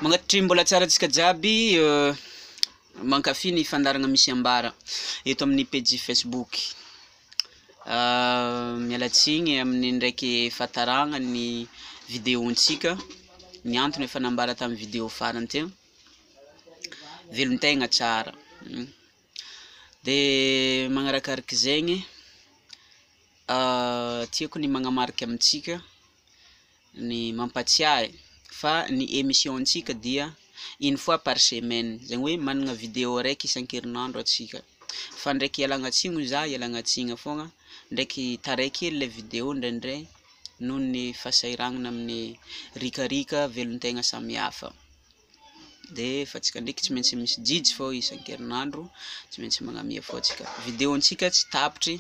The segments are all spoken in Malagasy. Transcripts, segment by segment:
Magnatitry mbola tsara atsika jiaby, mankafy ny fandaragna misy Ambara eto amin'ny page Facebook. Mialatsigny amin'ny ndraiky fataragna ny vidéontsika, ny antony efa nambara tamin'ny vidéo farany teo, velon-tegna tsara. De magnarakaraka zegny, tiako ny magnamarika amintsika ny mampatsiahy fa ny émissiontsika dia une fois par semaine, zegny hoe managna vidéo araiky isan-kerinandro atsika. Fa ndraiky ialagnatsiny za ialagnatsiny fogna, ndraiky taraiky le vidéo ndraindray noho ny fahasahiranana amin'ny rikarika velon-tegna samihafa. De fa tsika ndraiky tsy maintsy misy jijy fô isan-kerinandro, tsy maintsy magnamia fô tsika. Vidéontsika tsy tapitry,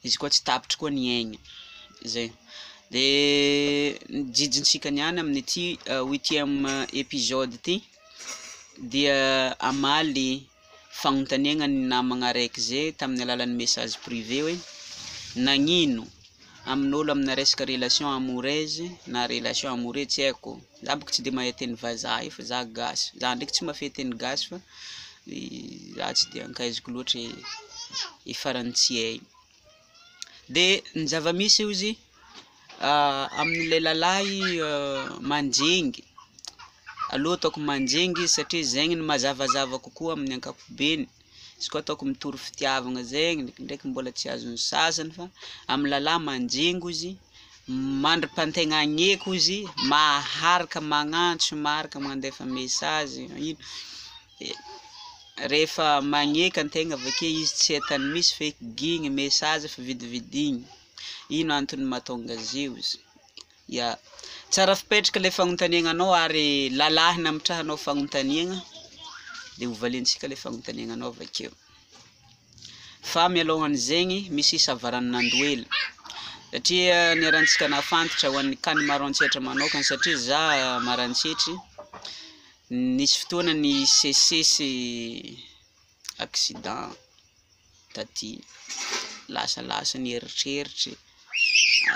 izy koa tsy tapitry koa ny aigny, zay. De jijintsika niany amin'ity 8e épisode ty dia amaly fagnontaniagna ny namagna araiky zay tamin'ny alalan'ny message privé hoe nagnino amin'olo amina resaka relation amoureuse na relation amoureux tsy haiko. Za boko tsy de mahay teny vazaha io fa za gasy, za ndraiky tsy mafehy teny gasy fa za tsy de ankaiziko loatra ifarany tsy hay. De ny zava-misy izy amin'ilay lalahy manjengy, alô ataoko manjengy satria zegny ny mazavazava kokoa amin'ny ankapobeny. Izy koa ataoko mitory fitiavagna zegny ndraiky mbola tsy azon'ny sasany, fa amin'ny lalahy manjengo izy, mandrim-pantegna agneko izy, maharaka magnantso, maharaka mandefa message ino. Rehefa magneky antegna avake izy tsy etany misy feky gigny message fa vidividigny. Ino antony mahatonga azy io izy. Ya, tsara fipetraka le fagnontaniagnanao ary lalahy namitrahanao fagnontaniagna de hovaliantsika le fagnontaniagnanao avakeo. Fa mialohan'izegny misy isavarany nandoela, satria niarantsika nafantatra ho an'ny kany maroantsetra manokana satria za marantsetry nisy fotoana ny sesesy accident taty, lasa ny eritreritry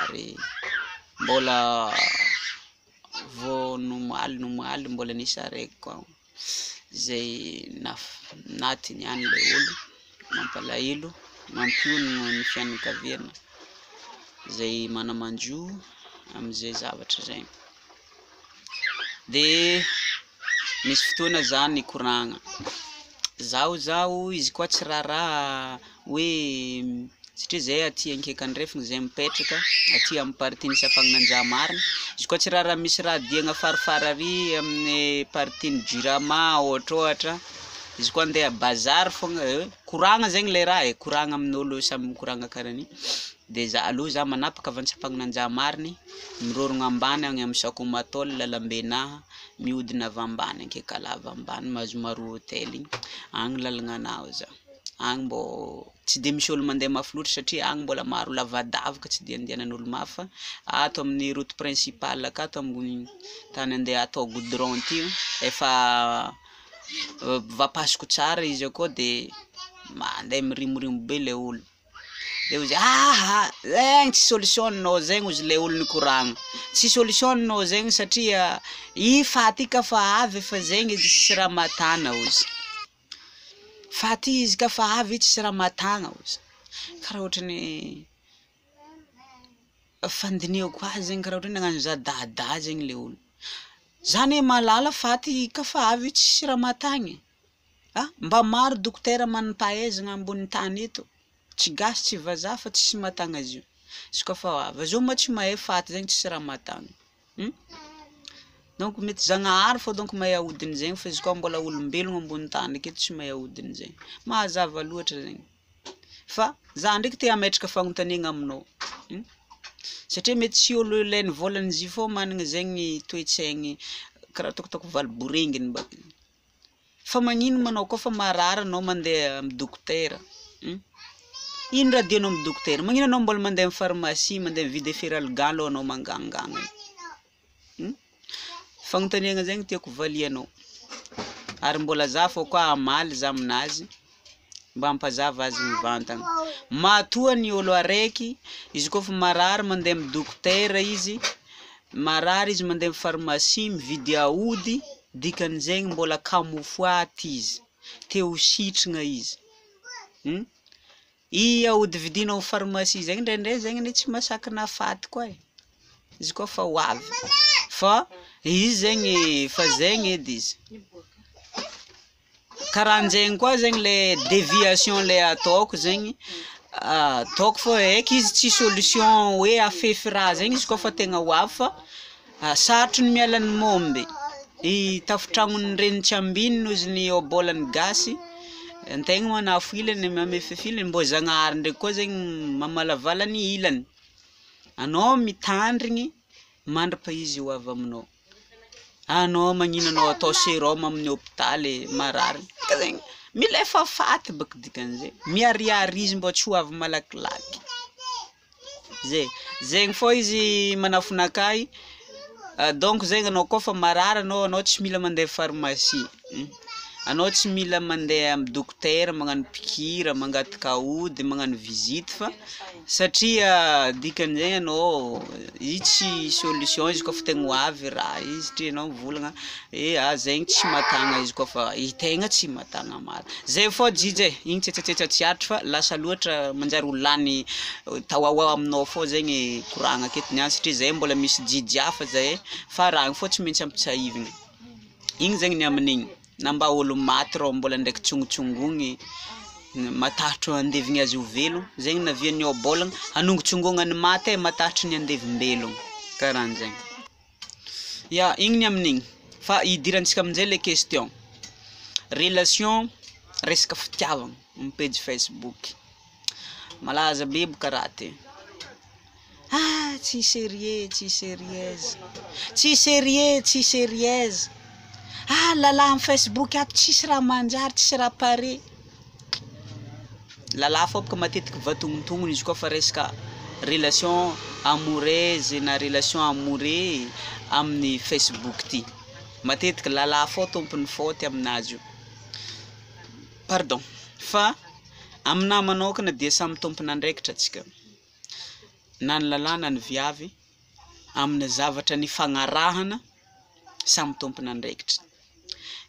ary mbola vao nomaly mbola nisy araiky koa zay naty niany le olo, mampalahelo, mampionogno ny fianakaviana zay manamanjo am'izay zavatra zay. De nisy fotoana za nikoragna, zaho izy koa tsy raha hoe satria zay aty ankekan-drefigny zay mipetraka aty amin'ny partiny Sampagnanjamarina, izy koa tsy raha misy raha diagna farafara ary amin'ny partiny Jirama ohatra, izy koa andeha bazary fogna koragna zegny le raha koragna amin'olo samy mikoragna karahan'iny. De za aloha za manapaka avy Sampagnanjamariny mirorogno ambany agny amin'ny Sakomatôle lalambenaha, mihodina avy ambany ankekalava ambany mazomaro hôtel igny, agny lalagna za. Agny mbô tsy de misy olo mandeha mafy loatra satria agny mbola maro lavadavaka tsy de andehanan'olo mafy, fa ato amin'ny route principale akato amin'ny tany andeha atao goudron ty efa vapasiko tsara izy akao de mandeha mirimorimo be le olo. De ozy zegny tsy solution-nao zegny ozy le olo nikoragna, tsy solution-nao zegny satria i faty ka fa avy efa zegny izy tsy raha matana ozy, faty izy ka fa avy tsy raha matagna ozy. Karaha ohatrany fandiniako azy zegny, karaha ohatrany nagnano za dada zegny le olo. Zany hoe malala faty ka fa avy tsy raha matagny. Mba maro dokotera manam-pahaizagna ambony tany eto, tsy gasy tsy vazaha fa tsisy matagna azy io. Izy koa fa avy zao moa tsy mahay faty zegny tsisy raha matagna. Donc mety zagnahary fô donc mahay ahodiny zegny, fa izy koa mbola olombelogno ambony tany aketo tsy mahay ahodiny zegny, mahazava loatra zegny. Fa za ndraiky te hametraka fagnontaniagna aminao, satria mety tsy olo ilainy vôlany izy fô managna zegny toe-tsaigny karaha ataoko valiborenginy mbaka. Fa magnino manao koa fa marary anao mandeha amin'ny dokotera? Ino raha dianao amin'ny dokotera? Magnino anao mbola mandeha amin'ny pharmacie mandeha mividy feralgan alô anao mangangagna? Fagnontaniagna zegny tiako valianao, ary mbola za fô koa amaly za aminazy mba hampazava azy mivantagna. Matoa ny olo araiky izy koa fa marary mandeha amin'ny dokotera izy, marary izy mandeha amin'ny pharmacie mividy aody dikan'izegny mbola camouflage izy, te ho sitragna izy. I aody vidinao amin'ny pharmacie zegny ndraindray zegny tsy masakana faty koa izy koa fa ho avy, fa izy zegny fa zegny edy izy. Karahan'zegny koa zegny le déviation le ataoko zegny, ataoko fa eky izy tsy solution hoe afefy raha zegny izy koa fa tegna ho avy, fa sarotry ny miala ny momby. I tafitragnon'ny renitsy ambiny noho izy ny obolany gasy, antegna manafo ilany mamefefa ilany, mbô zagnahary ndraiky koa zegny mamalavala ny ilany. Anao mitandrigny mandrapa izy ho avy aminao. Anao magnino anao atao sérum amin'ny hôpitaly marary. Ka zegny mila efa faty baka dikan'izay. Miariary izy mbô tsy ho avy malakilaky. Zegny fô izy manafonakay. Donc zegny anao koa fa marary anao tsy mila mandeha pharmacie. Anao tsy mila mandeha amin'ny dokotera magnano pikira, mangataka ody, magnano visite fa satria dikan'izay anao izy tsy solution izy koa fa tegna ho avy raha izy satria anao mivolagna zegny tsy matagna izy koa fa i tegna tsy matagna maro. Zay fô jijy igny tsetsetsetsa tsy atry fa lasa loatra manjary ho lany tawawa aminao fô zegny koragna aketo niany satria zay mbola misy jijy hafa zay faragny fô tsy maintsy ampitsahivigny. Igny zegny ny amin'igny. Na mba olo maty rô mbola ndraiky tsongotsongogny matahotro andevigny azy ho velogno, zegny navian'ny obolagna anongotsongognany maty matahotry ny andevim-belogno, karahan'zegny. Ya, igny ny amin'igny. Fa idirantsika amin'izay le question. Relation resaka fitiavagna amin'ny page Facebook. Malaza be karaha ty. Tsy sérieux, tsy sérieuse. Tsy sérieux, tsy sérieuse. Lalahy amin'ny Facebook ato tsisy raha manjary, tsisy raha pare. Lalahy fô baka matetiky vatongontongon izy koa fa resaka relation amoureuse na relation amoureux amin'ny Facebook ty. Matetiky lalahy fô tompony fôty aminazy io. Pardon. Fa aminahy manokana dia samy tompon'andraikitra atsika. Na ny lalahy na ny viavy amin'ny zavatra ny fagnarahana samy tompon'andraikitra.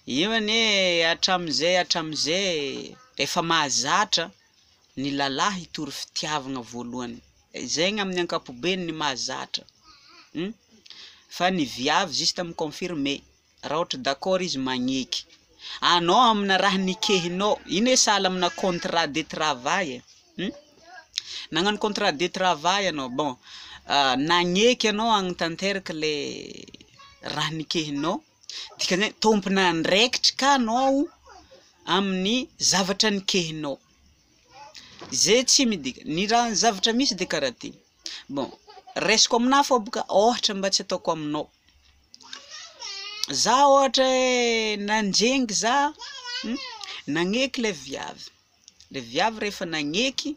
Io ane hatramizay efa mahazatra ny lalahy hitory fitiavagna voalohany. Zegny amin'ny ankapobeny ny mahazatra. Fa ny viavy juste amin'ny confirmer. Raha ohatra d'accord izy magneky. Anao amina raha nikehinao, ino e sahala amina contrat de travail. Nagnano contrat de travail anao, bon, nagneky anao agnitanteraka le raha nikehinao, dikan'izay tompon'andraikitra ka anao amin'ny zavatra nikehinao. Zay tsy midika. Ny raha zavatra misy dia karaha ty. Bon, resiko aminahy fô boka ohatra mba tsy ataoko aminao. Za ohatra nanjengy za, nagneky le viavy. Le viavy rehefa nagneky,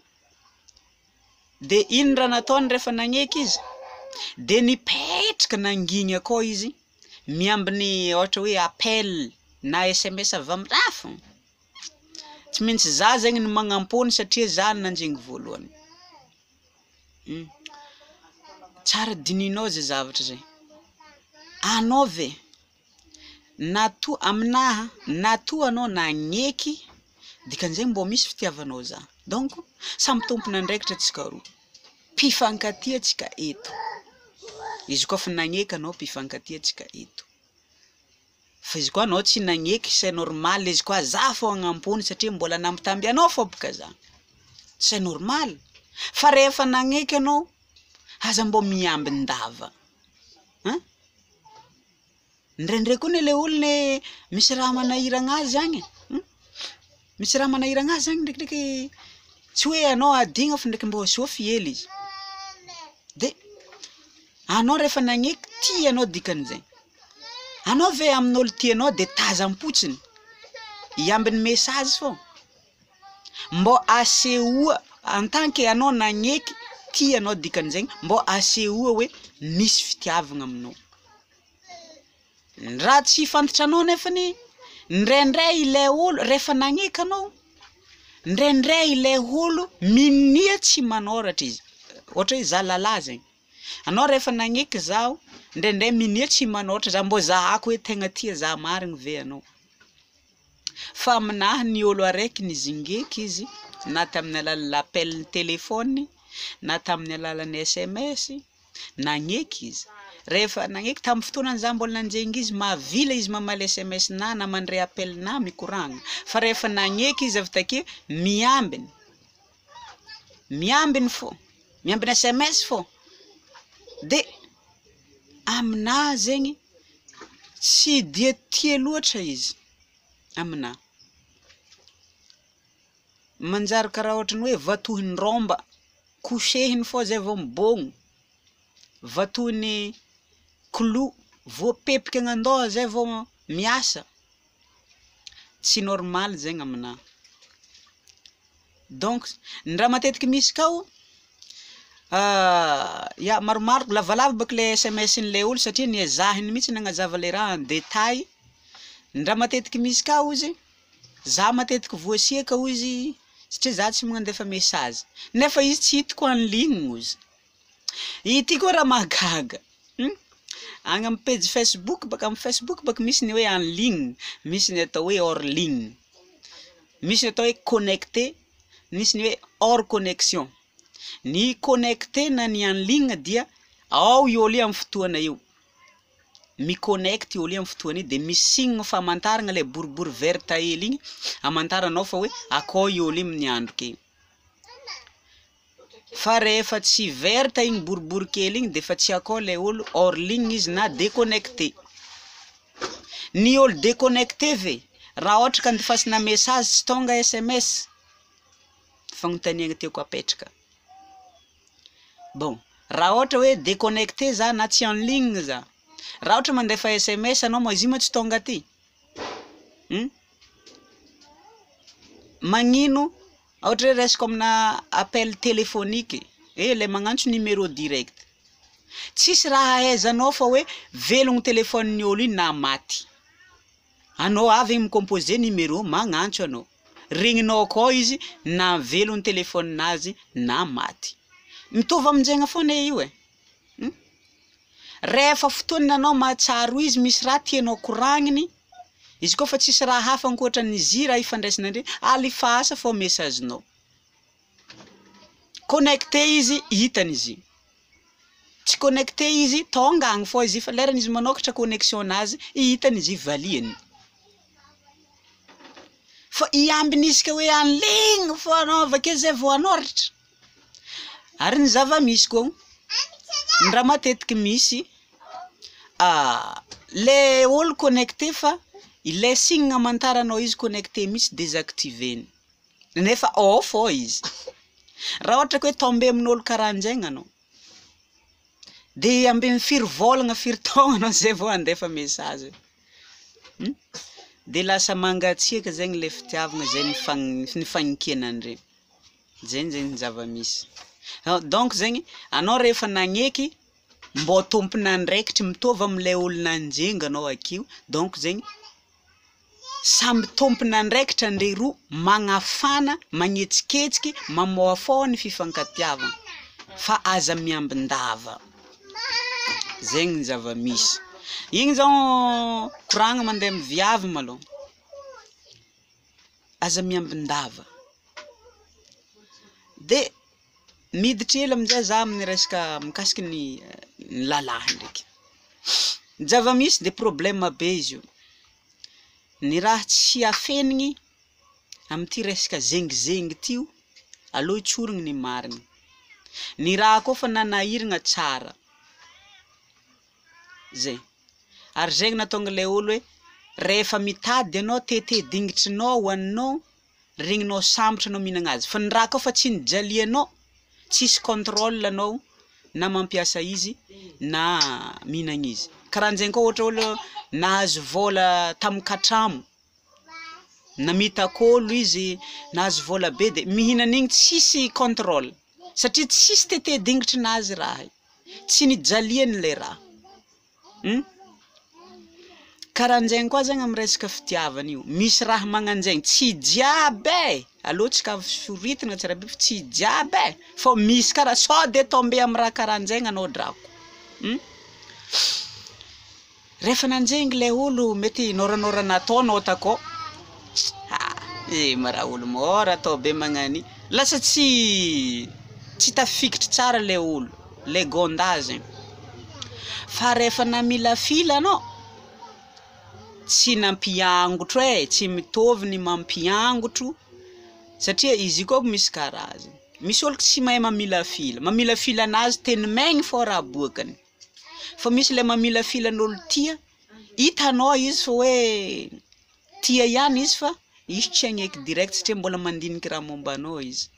de ino raha nataony rehefa nagneky izy? De nipetraka nanginy akao izy, miambiny ohatra hoe appel na SMS avy amin'raha fogna. Tsy maintsy za zegny ny magnampony satria za nanjeny voalohany. Tsara dininao zay zavatra zay. Anao ve natoa aminaha, natoa anao nagneky, dikan'izay mbô misy fitiavanao za. Donc samy tompon'andraikitra atsika roa. Mpifankatia atsika eto. Izy koa fa nagneky anao mpifankatia atsika eto. Fa izy koa anao tsy nagneky, c'est normal, izy koa za fô agnampony satria mbola nambitamby anao fô boka za. C'est normal. Fa rehefa nagneky anao, aza mbô miambin-dava. Ndraindray koa le olone misy raha manahiragna azy agny. Misy raha manahiragna azy agny ndraikindraiky tsy hoe anao adigna fa ndraiky mbô sofy hely izy. De anao rehefa nagneky tia anao dikan'izay. Anao ve amin'olo tianao de tazam-potsiny. Iambiny message fô. Mbô asehoa en tant que anao nagneky tia anao dikan'izay, mbô asehoa hoe misy fitiavagna aminao. Raha tsy fantatra anao nefany ndraindray ilay olo rehefa nagneky anao, ndraindray ilay olo minia tsy manoratra izy. Ohatra hoe za lalahy zegny. Anao rehefa nagneky zaho, ndre minia tsy manoatra za mbo zahako hoe tegna tia za marigny ve anao. Fa aminahy ny olo araiky nizingeky izy na tamin'ny alalan'ny l'appel téléphone na tamin'ny alalan'ny SMS nagneky izy. Rehefa nagneky tamin'ny fotoanany za mbola nanjengy izy mavila izy mamaly SMS na mandray appel na mikoragna. Fa rehefa nagneky izy avy takeo miambiny fô, miambiny SMS fô. De aminahy zegny tsy dia tia loatra izy aminahy. Manjary karaha ohatrany hoe vatohiny romba kosehiny fô zay vao mibôgno, vatohiny clou voapepika agnandoha zay vao miasa. Tsy normal zegny aminahy. Donc ndraha matetiky misy kao ya maromaro lavalava baka le SMS n'le olo satria niezahiny mihitsy nagnazava le raha en détail. Ndraha matetiky misy kao izy za matetiky voasiaka izy satria za tsy mandefa message nefa izy tsy hitako en ligne izy. Ity koa raha mahagaga. Agny amin'ny page Facebook baka amin'ny Facebook baka misy ny hoe en ligne, misy ny atao hoe hors ligne, misy ny atao hoe connecté, misy ny hoe hors connexion. Ny connecté na ny en ligne dia ao i olo amin'ny fotoana io. Mi-connecte olo amin'ny fotoana io de misy signe famantaragna le boribory vert hely igny amantaranao fa hoe akao i olo amin'ny andro ke. Fa rehefa tsy vert igny boribory kely igny de fa tsy akao le olo, hors ligne izy na déconnecté. Ny olo déconnecté ve raha ohatra ka andefasina message tsy tonga SMS fagnontaniagna teo apetraka. Bon, raha ohatra hoe déconnecté za na tsy en ligne za, raha ohatra mandefa SMS anao ma izy ma tsy tonga ty. Magnino ohatra hoe resaka amina appel téléphonique, le magnantso numéro direct. Tsisy raha ahaizanao fa hoe velogno téléphone olo iny na maty. Anao avy micomposé numéro magnantso anao. Regninao koa izy na velogno téléphone nazy na maty. Mitovy aminjegna foana io e. Rehefa fotoana anao mahatsaro izy misy raha tianao koragniny, izy koa fa tsisy raha hafa ankoatran'izy raha ifandraisinandre, alifasa fô messagenao. Connecté izy hitany izy. Tsy connecté izy tonga agny fô izy fa lerany izy manokatra connexion nazy hitany izy valiany. Fa iambiny izy ka hoe en ligne fô anao avake zay vao anoratra. Ary ny zava-misy koa ny raha matetiky misy le olo connecté fa le signe amantaranao izy connecté misy désactivé. Nefa ao fô izy. Raha ohatra ka hoe tombe amin'olo karahan'jaigny anao de ambiny firy vôlagna firy taogna anao zay vao andefa message. De lasa mangatsiaka zegny le fitiavagna zay ny fagnikenandre. Zegny zava-misy. Donc zegny anao rehefa nagneky mbô tompon'andraikitra mitovy amin'ilay olo nanjenga anao akio. Donc zegny samby tompon'andraikitra andre roa magnafana, magnetsiketsiky, mamoa fô ny fifankatiavana. Fa aza miambindava. Zegny zava-misy. Igny zao koragna mandeha miviavy malô. Aza miambindava. De miditra hely aminjay za amin'ny resaka mikasiky ny lalahy ndraiky. Zava-misy de problème be izy io. Ny raha tsy afenigny amin'ity resaka zengizengy tio, alô tsorigny ny marigny. Ny raha koa fa nanahiragna tsara. Zay. Ary zegny natonga le olo hoe rehefa mitady anao tete dingitrinao hoaninao, regninao sambotra anao mihinagna azy. Fa ny raha koa fa tsy nijalianao, tsisy contrôle anao na mampiasa izy na mihinagna izy. Karahan'zegny koa ohatra olo nahazo vôla tamin'ny katramo, na mitakôlo izy nahazo vôla be de mihinan'igny tsisy contrôle satria tsisy tete dingitrinazy raha, tsy nijaliany le raha. Karahan'zegny koa zegny amin'ny resaka fitiavana io. Misy raha magnan'zegny tsy jiaby alô tsika soritina tsara be tsy jiaby fa misy karaha sao de tombe amin'ny raha karahan'zegny anao drako. Rehefa nanjengny le olo mety noranora nataonao takao. Mara olo mora atao be magnany. Lasa tsy tafikitra tsara le olo, le gonda zegny. Fa rehefa namila fila anao, tsy nampiangotro tsy mitovy ny mampiangotro satria izy koa misy karazany. Misy olo tsy mahay mamila fila anazy teny maigny fô raha boakany. Fa misy le mamila fila n'olo tia, hitanao izy fa hoe tia ihany izy fa izy tsy agneky direct satria mbola mandiniky raha mombanao izy.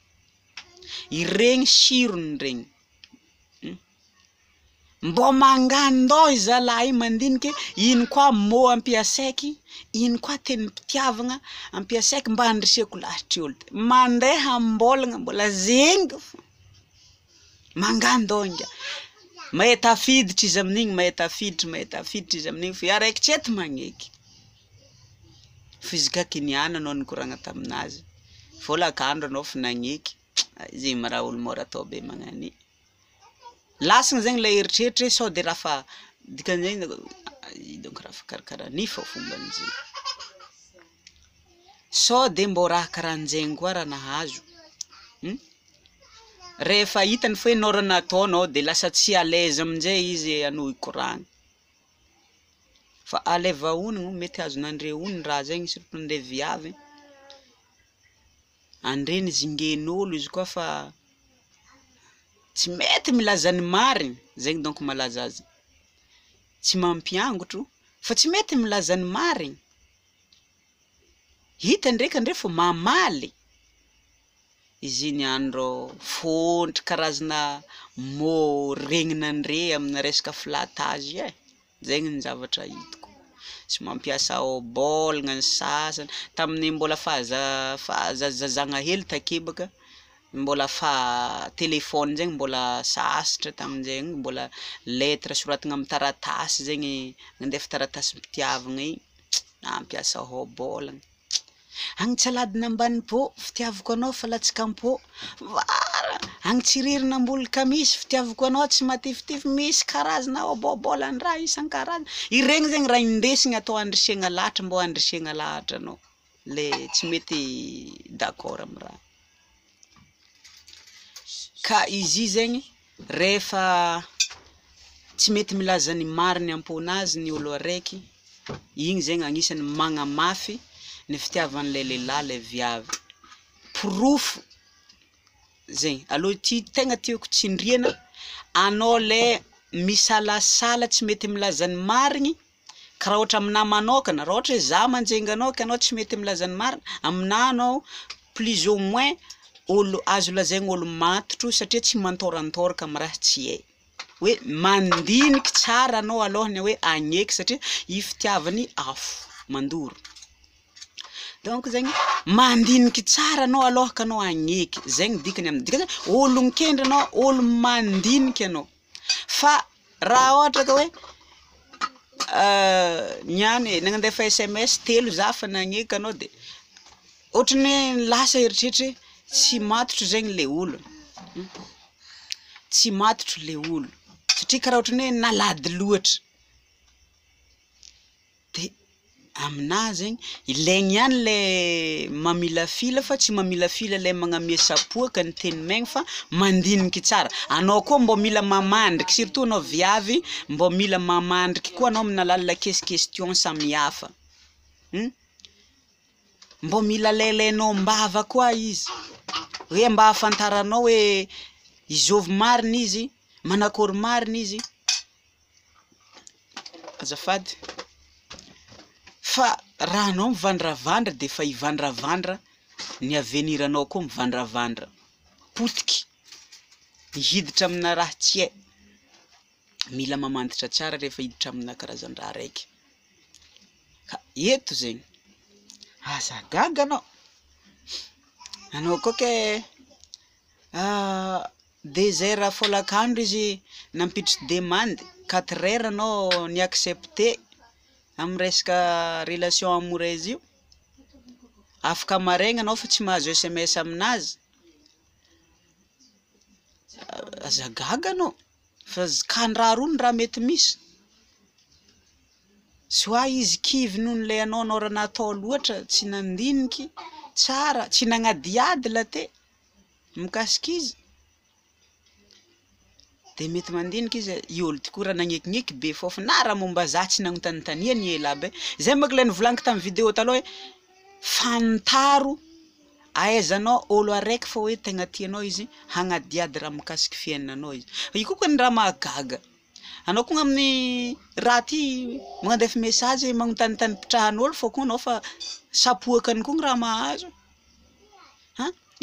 Iregny sirony regny. Mbo mangandao izy zalahy mandiniky, ino koa mot ampiasaiky, ino koa teny mpitiavagna ampiasaiky mba handriseko lahitry olo. Mandeha ambolagna mbola zengy mangandao inga. Mahay tafiditra izy amin'igny, mahay tafiditra izy amin'igny, fa araiky tsy eto magneky. Fizika kiniana anao nikoragna taminazy. Vola kandro anao fa nagneky. Izy mara olo mora atao be magnany. Lasagna zegny le eritreritra sao de rafa dikan'zegny donc rafa karakara nifa fomban'izay. Sao de mbo raha karan'zegny koa raha nahazo. Rehefa hitany fa norana ataonao de lasa tsy à l'aise aminjay izy anao ikoragna. Fa aleva honigny mety azo nandre honigny raha zegny surtout nande viavy. Andreny zingen'olo izy koa fa tsy mety milaza ny mariny, zegny donc malaza azy. Tsy mampiangotro fa tsy mety milaza ny mariny. Hita ndraiky andre fa mamaly. Izy ny andro fontry karazana mot regnina andre amina resaka flatage zegny ny zavatra hitako. Tsy mampiasa obolagna ny sasany. Tamin'ny mbola fahazazagna hely takebaka, mbola téléphone zegny mbola sasatra tamin'zegny, mbola lettre soratagna amin'ny taratasy zegny, nandefa taratasy mpitiavagna igny, nampiasa obolagna. Agny tsaladina ambany po, fitiavako anao fa latsaka ampo. Vara, agny tsiririna ambony kamisy, fitiavako anao tsy matifitify, misy karazana obolan-draha isan-karazany. Iregny zegny raha indesigny atao andrisegna lahatra, mbo andrisegna lahatra anao. Le tsy mety d'accord amin'ny raha. Ka izy zegny rehefa tsy mety milaza ny mariny amponazy ny olo araiky, igny zegny agnisany magnamafy ny fitiavan'le lehilahy le viavy. Pirofo zegny. Aloha tegna tiako tsindriana, anao le misalasala tsy mety milaza ny mariny, ka raha ohatra amina manokana, raha ohatra hoe za manjenga anao ka anao tsy mety milaza ny mariny, amina anao plus ou moins olo azo lazaigny olo matotro satria tsy mantorantoraka amin'ny raha tsy hay. Hoe mandiniky tsara anao alohany hoe agneky satria i fitiavany afo mandoro. Donc zegny mandiniky tsara anao alohaka anao agneky, zegny dikany amin'ny dikany olo nkendry anao, olo mandiniky anao. Fa raha ohatra ka hoe niany nagnandefa SMS telo za fa nagneky anao de ohatrany lasa eritreritra tsy matotro zegny le olo. Tsy matotro le olo satria karaha ohatrany hoe nalady loatra. De amina zegny ilaigny ihany le mamila fila fa tsy mamila fila le magname sapoaka ny teny maigny fa mandiniky tsara. Anao koa mbo mila mamandriky, surtout anao viavy, mbo mila mamandriky koa anao amin'ny alalan'ny question samihafa. Mbo mila lailainao mbava koa izy. Hoe mba ahafantaranao hoe izovy marina izy, manakory marina izy. Azafady. Fa raha anao mivandravandra de fa ivandravandra ny aveniranao koa mivandravandra. Potiky. Hiditra amina raha tsy hay. Mila mamantatra tsara rehefa hiditra amina karazan-draha raiky. Ka eto zegny. Asa gaga anao. Anao koa ke 2 heures folakandro izy nampiditry demande, 4 heures anao ni accepté amin'ny resaka relation amoureuse io. Afaka maraigna anao fa tsy mahazo SMS aminazy. Aza gaga anao. Fa kan-draha roa ny raha mety misy. soa izy kivy noho le anao raha natao loatra tsy nandiniky tsara tsy nagnadiady la te mikasika izy de mety mandiniky izy iolo tokora nagnekinyeky be fôfa na raha momba za tsy nagnontaniany ela be zay moka le nivolaniko tamin'ny vidéo taloha fantaro ahaizanao olo araiky fa hoe tegna tianao izy hagnadiady raha mikasiky fiainanao izy io koa ny raha mahagaga anao koa amin'ny raha ty magnandefa message magnontanittany pitrahan'olo fa koa anao fa sapoakany koa raha mahazo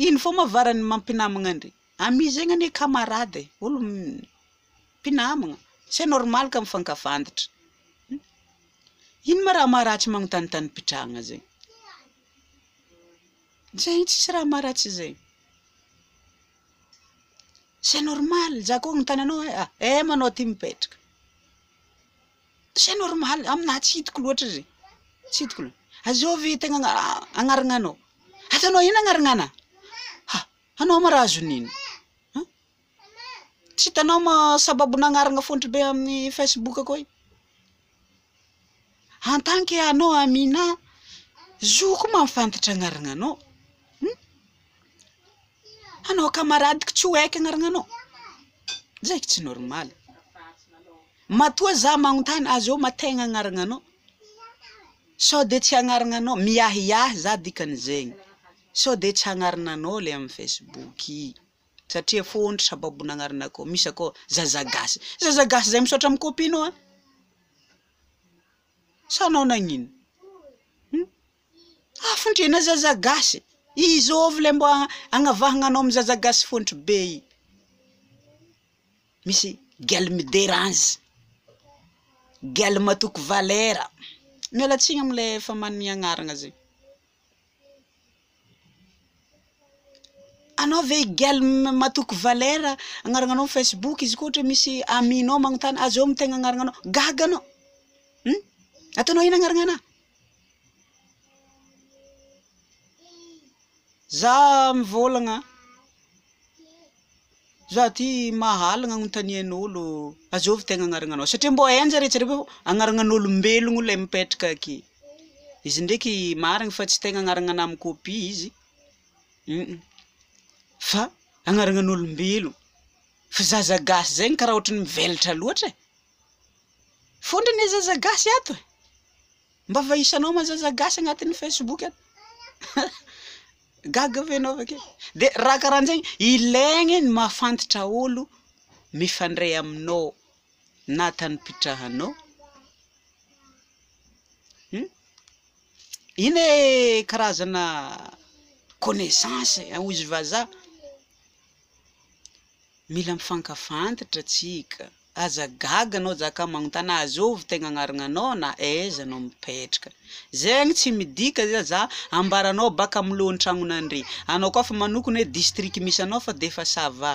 ino fô mavarany mampinamagna andre ami zegny ane camarade olo pinamagna c'est normal ka mifankafantatra ino ma raha maharatsy magnontanittany pitrahagna zegny zegny tsisy raha maharatsy zegny c'est normal za koa gnontany anao hoe manao ty mipetraka c'est normal amina tsy hitako loatra zegny tsy hitako loatra azovy tegna agnaragna anao atanao ino agnaragna anao marazo nino tsy hitanao ma sababu nagnaragna fontry be amin'ny Facebook koa en tant que anao amina zoko mafantatra agnaragna anao anao camarade tsy ho aiky agnaragna anao zaiky tsy normal matoa za magnontany azô mategna agnaragna anao sao de tsy agnaragna anao miahiahy za dikan'zegny sao de tsy agnaragna anao le amin'ny Facebook satria fontry sababu nagnaragna akao misy akao zazagasy zay misaotra amin'ny copinao sa anao nagnino afondrena zazagasy izôvy le mbo agnavahagna anao amin'ny zazagasy fontry be misy gel miderange gel matoky valera mialatsigny am'le famany agnaragna zegny anao ve gel matoky valera agnaragna anao Facebook izy koa ohatra misy aminao magnontany azô mitegna agnaragna anao gaga anao atanao ino agnaragna ana za mivolagna za ty mahalagna agnontanian'olo azovy tegna agnaragna anao satria mbo hainjare tsareo agnaragna an'olombelogno le mipetraka aky izy ndraiky marigny fa tsy tegna agnaragna ana amin'ny copie izy fa agnaragna an'olombelo fa zazagasy zegny karaha ohatrany mivelatra loatra fondriny zazagasy ato mba vahisanao ma zazagasy agnatin'ny Facebook ato gaga venao avake de raha karahan'zegny ilaigny ny mahafantatra olo mifandray aminao na tany pitrahanao iny karazana connaissance ozy vazaha mila mifankafantatra atsika aza gaga anao zaka magnontany azovy tegna agnaragna anao na aiza anao mipetraka zegny tsy midika za ambaranao baka amin'ny lohan-tragnonandre anao koa fa manokony hoe district misy anao fa defa sava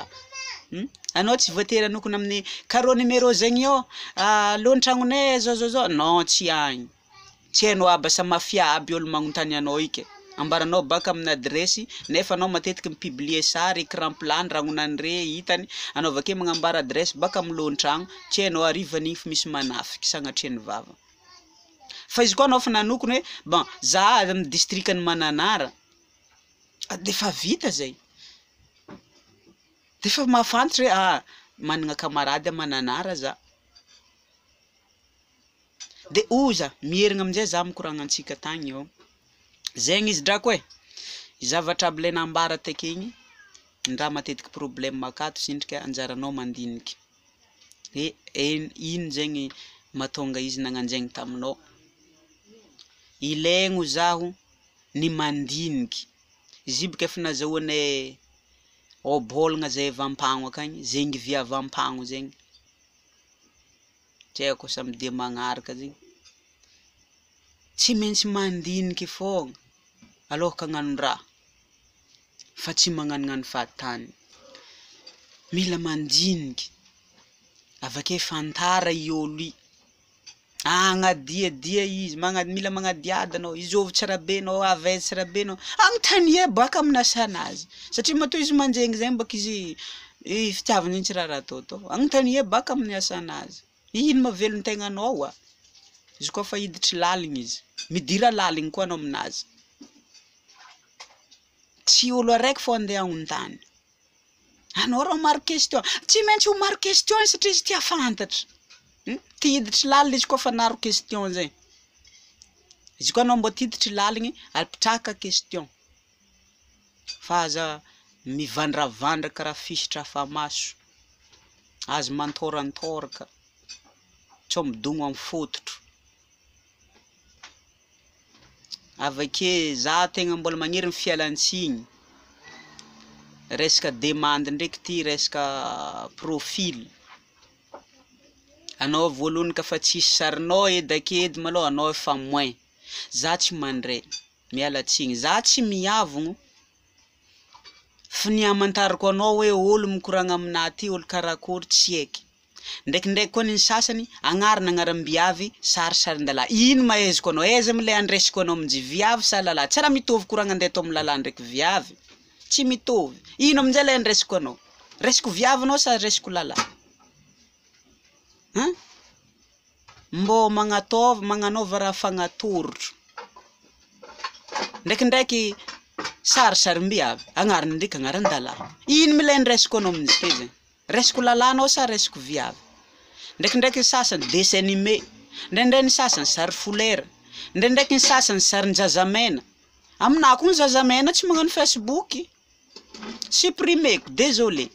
anao tsy voatery anokony amin'ny carreau numéro zegny eo lohan-tragnonay zao non tsy agny tsy hainao aby asa mafia aby olo magnontany anao ike ambaranao baka amin'ny adresy nefa anao matetiky mipublier sary écran plat rangonandre hitany anao avake magnambara adresy baka amin'ny lohan-tragno tsy hainao arivan'igny fa misy manafiky sagnatriany vava fa izy koa anao fa nanokony hoe bon za amin'ny districtany Mananara defa vita zay defa mahafantatra hoe managna camarade Mananara za de oza mierigna amin'izay za mikoragna antsika tagny eo zegny izy drako zavatra aby le nambara take igny ndraha matetiky problème makato sindrika anjaranao mandiniky ino zegny matonga izy nagnanjegny taminao ilaigno zaho ny mandiniky izy bika efa nazahoana obolagna zay avampagno akagny zegny via avampagno zegny tsy haiko samy de magnaraka zegny tsy maintsy mandiniky fogna alohaka hagnano-raha fa tsy magnanognano fahatany mila mandiniky avake fantara i olo i agnadiadia izy mila magnadiady anao izovy tsara be anao avaizy tsara be anao agnontania baka amin'asanazy satria matoa izy manjegny zay mbaka izy fitiavany igny tsy raha atao agnontania baka amin'ny asanazy ino mavelon-tegna anao izy koa fa hiditry laligny izy midira laligny koa anao aminazy tsy olo araiky fô andeha ahon-tany anao rô maro question tsy maintsy ho maro question satria izy tia fantatra ty hiditry laligny izy koa fa naro question zay izy koa anao mbô ty hiditry laligny alpitraka question fa aza mivandravandra karaha fisitra famaso azy mantorantoraka tsao midogno amin'ny fototro avake za tegna mbola magniry ny fialantsiny resaka demande ndraiky ty resaka profil anao voalohany ka fa tsisy sarinao edy akedy malô anao efa moins za tsy mandray mialatsigny za tsy miavogno fa ny amantarako anao hoe olo mikoragna amina ty olo karakory tsy eky ndraikindraiky koa ny sasany agnarina agnaram-biavy sarisarin-dala ino maeziko anao eza amile andresiko anao aminjy viavy sa lala tsy raha mitovy koragna andeha atao amin'ny lala ndraiky viavy tsy mitovy ino aminjay le andresiko anao resiko viavy anao sa resiko lala mbô magnanaova raha fagnatorotro ndraikindraiky sarisarim-biavy agnariny ndraiky agnaran-dala ino mile andresiko anao aminjy te zay resiko lalanao sa resiko viavy ndraikindraiky sasany dessin animé ndraindray ny sasany sary folera ndraindraiky ny sasany sarin-jazamena aminako ny jazamena tsy magnano Facebook supprimeko désolé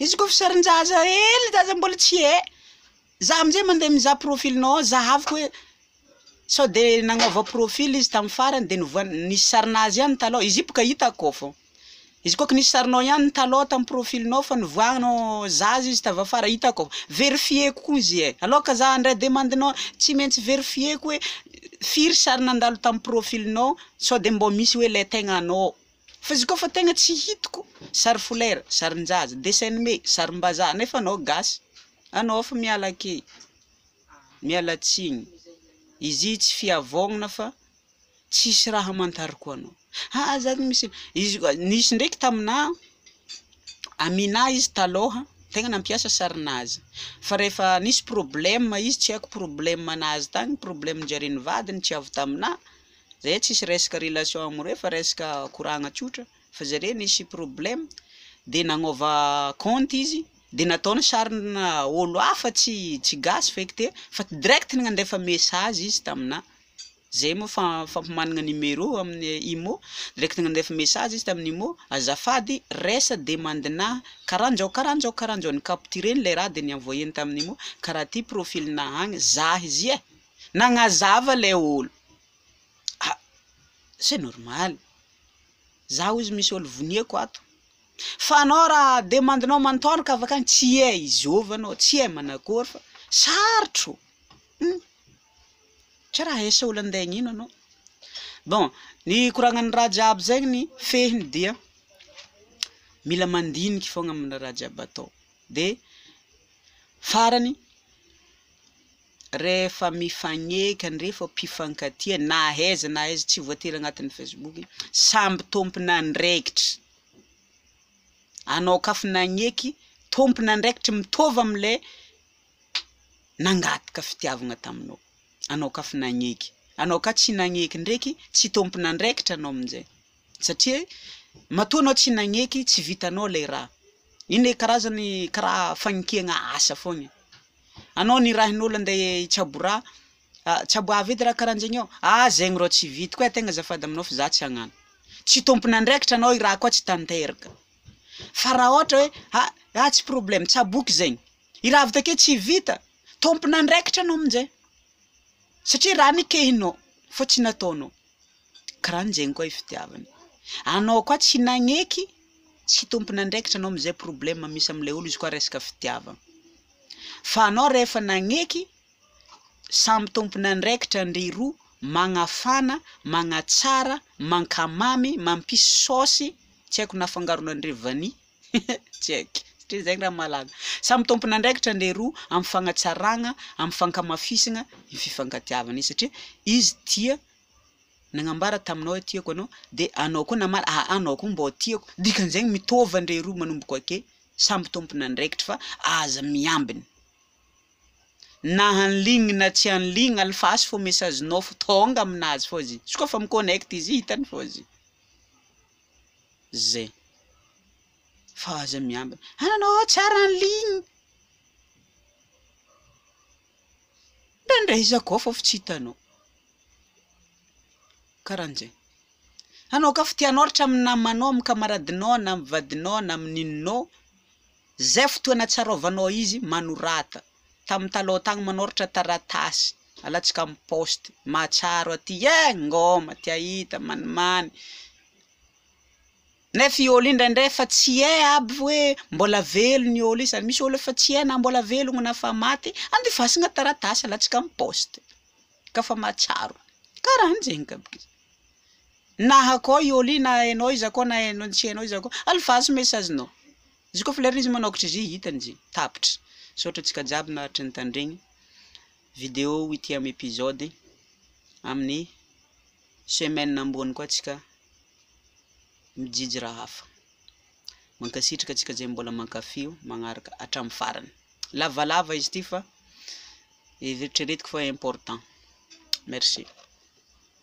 izy koa fa sarin-jaza hely zaza mbola tsy za aminjay mandeha mizaha profilinao zahaviko hoe sao de nagnova profil izy tamin'ny farany de nisy sarinazy ihany taloha izy io boka hitako fô izy koa ka nisy sarinao ihany taloha tamin'ny profilinao fa nivoagnanao zaza izy tava fara hitako vérifieko koa izy alors ka za andray demandinao tsy maintsy vérifieko hoe firy sary nandalo tamin'ny profilinao sao de mbô misy hoe le tegna anao fa izy koa fa tegna tsy hitako sary folera sarin-jaza dessin animé sarim-bazaha nefa anao gasy anao fa miala ake miala tsigny izy tsy fiavognana fa tsisy raha mantariko anao za misy izy nisy ndraiky tamina amina izy taloha tegna nampiasa sarinazy fa rehefa nisy problème izy tsy haiko problème anazy tagny problème njareny vadiny tsy avy tamina zay tsisy resaka relation amoureux fa resaka koragna tsotra fa zare nisy problème de nagnova compte izy de nataony sarina olo hafa tsy gasy feky te fa direct nandefa message izy tamina zay mo fampimanagna numéro amin'ny imo direct nandefa message izy tamin'ny imo azafady resa demandena karanjao ny captureny le raha de ny envoyeny tamin'ny imo karaha ty profilina agny zah izy nagnazava le olo c'est normal zaho izy misy olo vonieko ato fa anao raha demandinao mantoraka avakany tsy izovanao tsy manakory fa sarotro tsy raha esa olo andaigny ino anao bon ny koragnany raha jiaby zegny ny fehiny dia mila mandiniky fogna amin'ny raha jiaby atao de farany rehefa mifagneky rehefa mpifankatia na aiza tsy voatery agnatin'ny Facebook samby tompon'andraikitra anao kafa nagneky tompon'andraikitra mitovy am'le nangataka fitiavagna taminao anao kafa nagneky anao ka tsy nagneky ndraiky tsy tompon'andraikitra anao aminjay satria matoa anao tsy nagneky tsy vitanao le raha iny karazany karaha fagnekiagna asa fogna anao ny rahin'olo andeha itsaboraha tsaboavy edy raha karahanjegny ao zegny rô tsy vita koa tegna azafady aminao fa za tsy hagnano tsy tompon'andraikitra anao i raha koa tsy tanteraka fa raha ohatra hoe tsy problème tsaboky zegny i raha avy take tsy vita tompon'andraikitra anao aminjay satria raha nikehinao fa tsy nataonao karahanjegny koa fitiavany anao koa tsy nagneky tsy tompon'andraikitra anao amin'izay problème misy am'le olo izy koa resaka fitiavana fa anao rehefa nagneky samby tompon'andraikitra ndry roa magnafana magnatsara mankamamy mampisy saosy tsy haiko nafangaronandre vany tsy haiko satria zegny raha malaga samby tompon'andraikitra ndry roa amin'ny fagnatsaragna amin'ny fankamafisagna ny fifankatiavana izy satria izy tia nagnambara taminao tiako anao de anao koa namala anao koa mbô tiako dikan'zegny mitovy ndre roa manomboko ake samby tompon'andraikitra fa aza miambiny na hanligny na tsy hanligny alifasy fô messagenao fô tonga aminazy fô izy izy koa fa miconnect izy hitany fô izy zay fa aza miambina anao tsara hanligny ndre izy akao fô tsy hitanao karahan'jay anao ka fa tianao ohatra amin'ny namanao amin'ny kamaradinao na amin'ny vadinao na amin'ny nininao zay fotoana tsarovagnao izy manorata tamin'ny taloha tagny manoratra taratasy alatsika amin'ny poste mahatsaro aty ngoma tia hita manimany nefa i ôlo indraindray fa tsy aby hoe mbola velony ôlo io sady misy ôlo efa tsy na mbola velogno na fa maty andifasagna taratasy alatsika amin'ny poste ka fa mahatsaro karahan'jegny kabiky na akao i ôlo na hainao izy akao na hainao tsy hainao izy akao alifasy messagenao izy koa fa lera izy manokatra izy hitany izy tapitra saotra antsika jiaby nahatry ny tandregny vidéo 8e épisode amin'ny semaine ambony koa antsika mijijy raha hafa mankasitraka antsika zay mbola mankafio magnaraka hatramin'ny farany lavalava izy ty fa eritreretiko fa important merci